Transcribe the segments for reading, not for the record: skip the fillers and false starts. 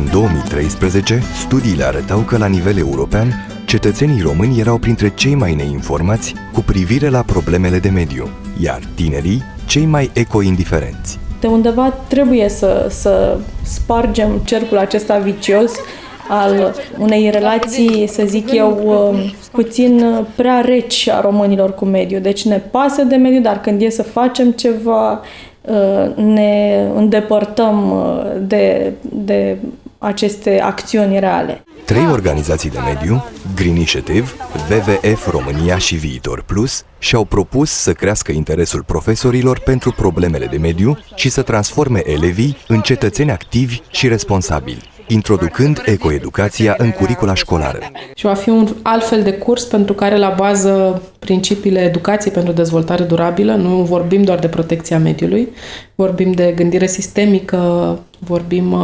În 2013, studiile arătau că la nivel european, cetățenii români erau printre cei mai neinformați cu privire la problemele de mediu, iar tinerii cei mai eco-indiferenți. De undeva trebuie să spargem cercul acesta vicios al unei relații, să zic eu, puțin prea reci a românilor cu mediul. Deci ne pasă de mediu, dar când e să facem ceva, ne îndepărtăm de aceste acțiuni reale. 3 organizații de mediu, Green Initiative, WWF România și Viitor Plus, și-au propus să crească interesul profesorilor pentru problemele de mediu și să transforme elevii în cetățeni activi și responsabili, introducând ecoeducația în curicula școlară. Și va fi un alt fel de curs pentru care la bază principiile educației pentru dezvoltare durabilă. Nu vorbim doar de protecția mediului, vorbim de gândire sistemică, vorbim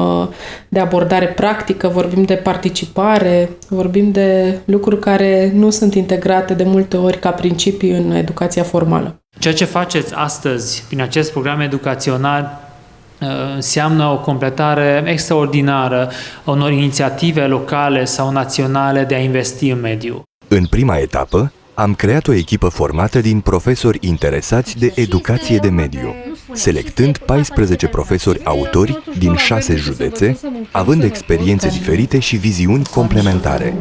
de abordare practică, vorbim de participare, vorbim de lucruri care nu sunt integrate de multe ori ca principii în educația formală. Ceea ce faceți astăzi prin acest program educațional înseamnă o completare extraordinară a unor inițiative locale sau naționale de a investi în mediu. În prima etapă, am creat o echipă formată din profesori interesați de educație de mediu, selectând 14 profesori autori din 6 județe, având experiențe diferite și viziuni complementare.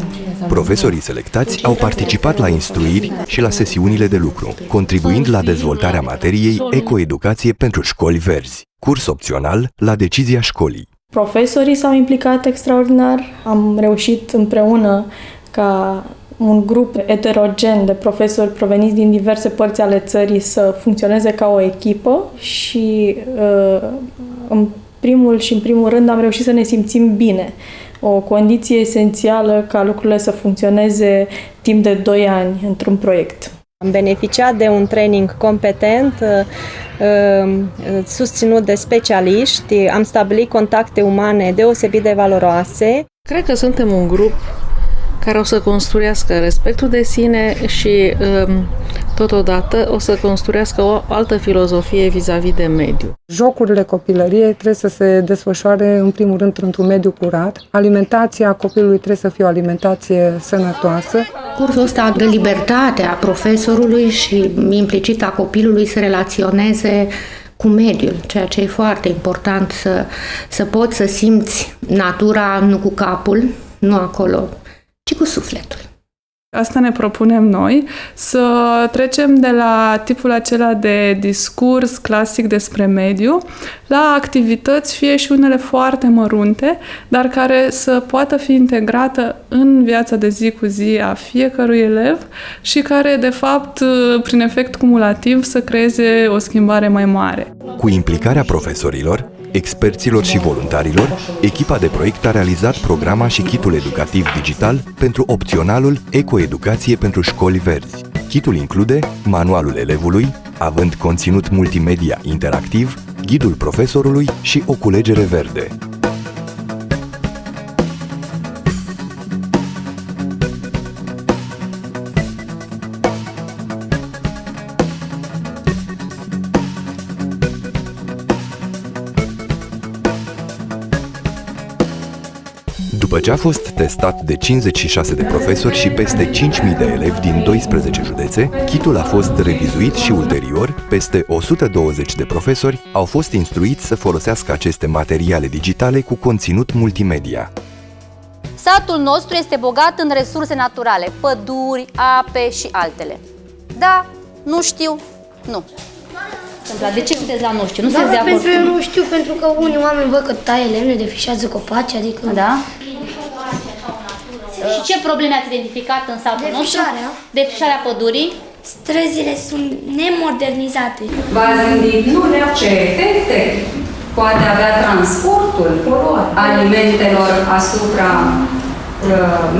Profesorii selectați au participat la instruiri și la sesiunile de lucru, contribuind la dezvoltarea materiei Ecoeducație pentru școli verzi, curs opțional la decizia școlii. Profesorii s-au implicat extraordinar, am reușit împreună ca un grup eterogen de profesori proveniți din diverse părți ale țării să funcționeze ca o echipă și în primul rând am reușit să ne simțim bine. O condiție esențială ca lucrurile să funcționeze timp de 2 ani într-un proiect. Am beneficiat de un training competent, susținut de specialiști, am stabilit contacte umane deosebit de valoroase. Cred că suntem un grup care o să construiască respectul de sine și totodată o să construiască o altă filozofie vis-a-vis de mediu. Jocurile copilăriei trebuie să se desfășoare în primul rând într-un mediu curat. Alimentația copilului trebuie să fie o alimentație sănătoasă. Cursul ăsta de libertate a profesorului și implicit a copilului să relaționeze cu mediul, ceea ce e foarte important, să poți să simți natura nu cu capul, nu acolo, ci cu sufletul. Asta ne propunem noi, să trecem de la tipul acela de discurs clasic despre mediu la activități, fie și unele foarte mărunte, dar care să poată fi integrată în viața de zi cu zi a fiecărui elev și care, de fapt, prin efect cumulativ, să creeze o schimbare mai mare. Cu implicarea profesorilor, experților și voluntarilor, echipa de proiect a realizat programa și kitul educativ digital pentru opționalul Ecoeducație pentru școli verzi. Kitul include manualul elevului, având conținut multimedia interactiv, ghidul profesorului și o culegere verde. După ce a fost testat de 56 de profesori și peste 5.000 de elevi din 12 județe, kitul a fost revizuit și ulterior, peste 120 de profesori au fost instruiți să folosească aceste materiale digitale cu conținut multimedia. Satul nostru este bogat în resurse naturale, păduri, ape și altele. Da, nu știu, nu. De ce sunteți la nu știu? Nu sunteți de acord? Pentru eu nu știu, pentru că unii oameni văd că taie lemne, defișează copaci, adică... Da? Și ce probleme ați identificat în satul nostru? Defrișarea pădurii. Străzile sunt nemodernizate. V-ați gândit, nu le ce efecte poate avea transportul alimentelor asupra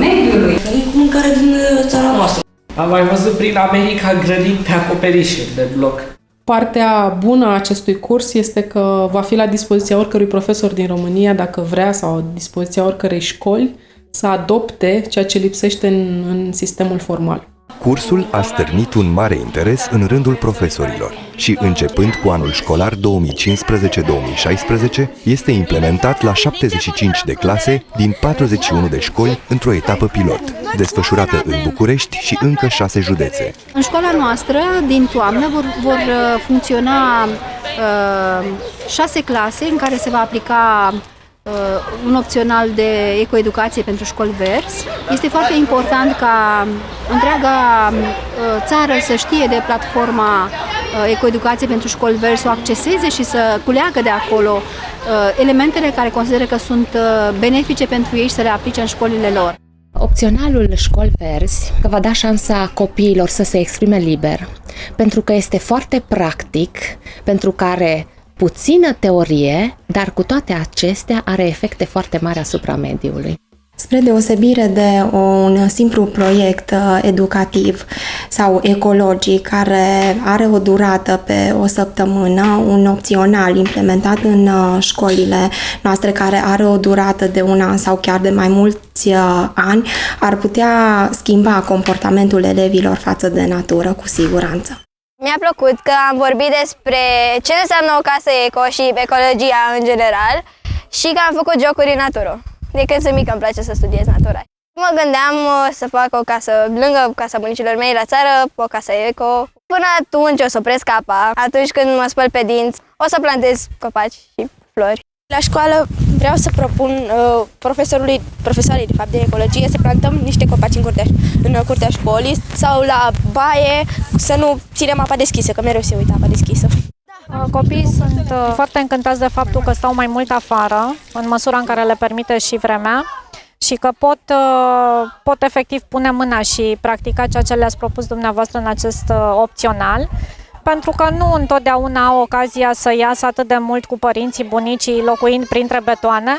mediului? Mâncare din țara noastră. Am mai văzut prin America grădini pe acoperișuri de bloc. Partea bună a acestui curs este că va fi la dispoziția oricărui profesor din România, dacă vrea, sau la dispoziția oricărei școli, să adopte ceea ce lipsește în sistemul formal. Cursul a stârnit un mare interes în rândul profesorilor și, începând cu anul școlar 2015-2016, este implementat la 75 de clase din 41 de școli într-o etapă pilot, desfășurată în București și încă 6 județe. În școala noastră, din toamnă, vor funcționa 6 clase în care se va aplica un opțional de ecoeducație pentru școli verzi. Este foarte important ca întreaga țară să știe de platforma ecoeducație pentru școli verzi, să o acceseze și să culeagă de acolo elementele care consideră că sunt benefice pentru ei și să le aplice în școlile lor. Opționalul Școli Verzi va da șansa copiilor să se exprime liber, pentru că este foarte practic, pentru că are puțină teorie, dar cu toate acestea are efecte foarte mari asupra mediului. Spre deosebire de un simplu proiect educativ sau ecologic care are o durată pe o săptămână, un opțional implementat în școlile noastre care are o durată de un an sau chiar de mai mulți ani, ar putea schimba comportamentul elevilor față de natură, cu siguranță. Mi-a plăcut că am vorbit despre ce înseamnă o casă eco și ecologia în general și că am făcut jocuri în natură. De când sunt mică îmi place să studiez natura. Mă gândeam să fac o casă lângă casa bunicilor mei la țară, o casă eco. Până atunci o să opresc apa, atunci când mă spăl pe dinți, o să plantez copaci și flori. La școală vreau să propun profesorii de fapt de ecologie să plantăm niște copaci în curtea școlii sau la baie să nu ținem apa deschisă, că mereu se uită apa deschisă. Copiii sunt foarte încântați de faptul că stau mai mult afară, în măsura în care le permite și vremea, și că pot efectiv pune mâna și practica ceea ce le-ați propus dumneavoastră în acest opțional, pentru că nu întotdeauna au ocazia să iasă atât de mult cu părinții, bunicii, locuind printre betoane,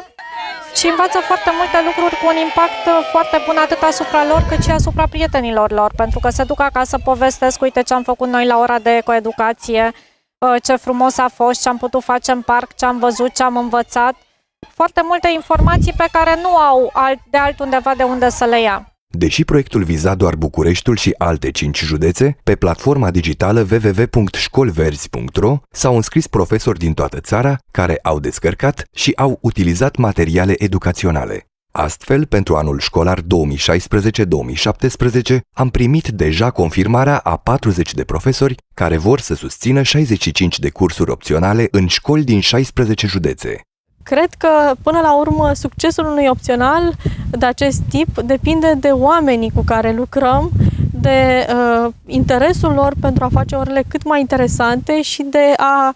și învață foarte multe lucruri cu un impact foarte bun atât asupra lor cât și asupra prietenilor lor, pentru că se duc acasă, povestesc, uite ce am făcut noi la ora de ecoeducație, ce frumos a fost, ce am putut face în parc, ce am văzut, ce am învățat. Foarte multe informații pe care nu au de altundeva de unde să le ia. Deși proiectul viza doar Bucureștiul și alte 5 județe, pe platforma digitală www.școlverzi.ro s-au înscris profesori din toată țara care au descărcat și au utilizat materiale educaționale. Astfel, pentru anul școlar 2016-2017, am primit deja confirmarea a 40 de profesori care vor să susțină 65 de cursuri opționale în școli din 16 județe. Cred că, până la urmă, succesul unui opțional de acest tip depinde de oamenii cu care lucrăm, de interesul lor pentru a face orele cât mai interesante și de a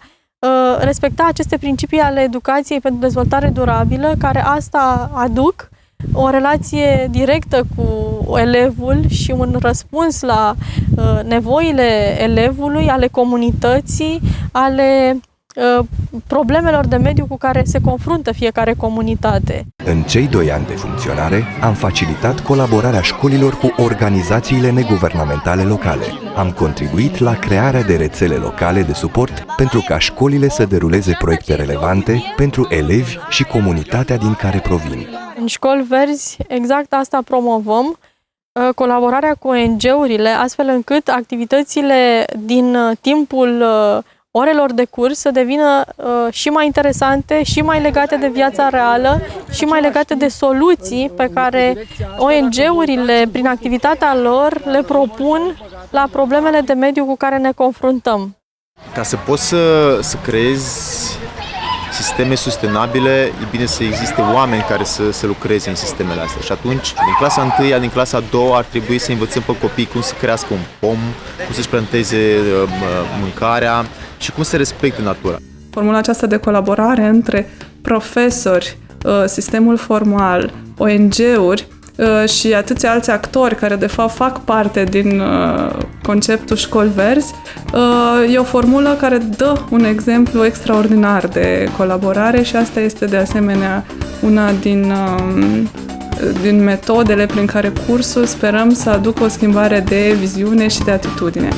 respecta aceste principii ale educației pentru dezvoltare durabilă, care asta aduc o relație directă cu elevul și un răspuns la nevoile elevului, ale comunității, ale problemelor de mediu cu care se confruntă fiecare comunitate. În cei 2 ani de funcționare, am facilitat colaborarea școlilor cu organizațiile neguvernamentale locale. Am contribuit la crearea de rețele locale de suport pentru ca școlile să deruleze proiecte relevante pentru elevi și comunitatea din care provin. În Școli Verzi, exact asta promovăm, colaborarea cu ONG-urile, astfel încât activitățile din timpul orelor de curs să devină și mai interesante, și mai legate de viața reală, și mai legate de soluții pe care ONG-urile, prin activitatea lor, le propun la problemele de mediu cu care ne confruntăm. Ca să poți să creezi sisteme sustenabile, e bine să existe oameni care să lucreze în sistemele astea. Și atunci, din clasa 1, din clasa 2, ar trebui să învățăm pe copii cum să crească un pom, cum să-și planteze mâncarea și cum să respecte natura. Formula aceasta de colaborare între profesori, sistemul formal, ONG-uri și atâția alți actori care de fapt fac parte din conceptul Școli Verzi, e o formulă care dă un exemplu extraordinar de colaborare și asta este de asemenea una din metodele prin care cursul sperăm să aducă o schimbare de viziune și de atitudine.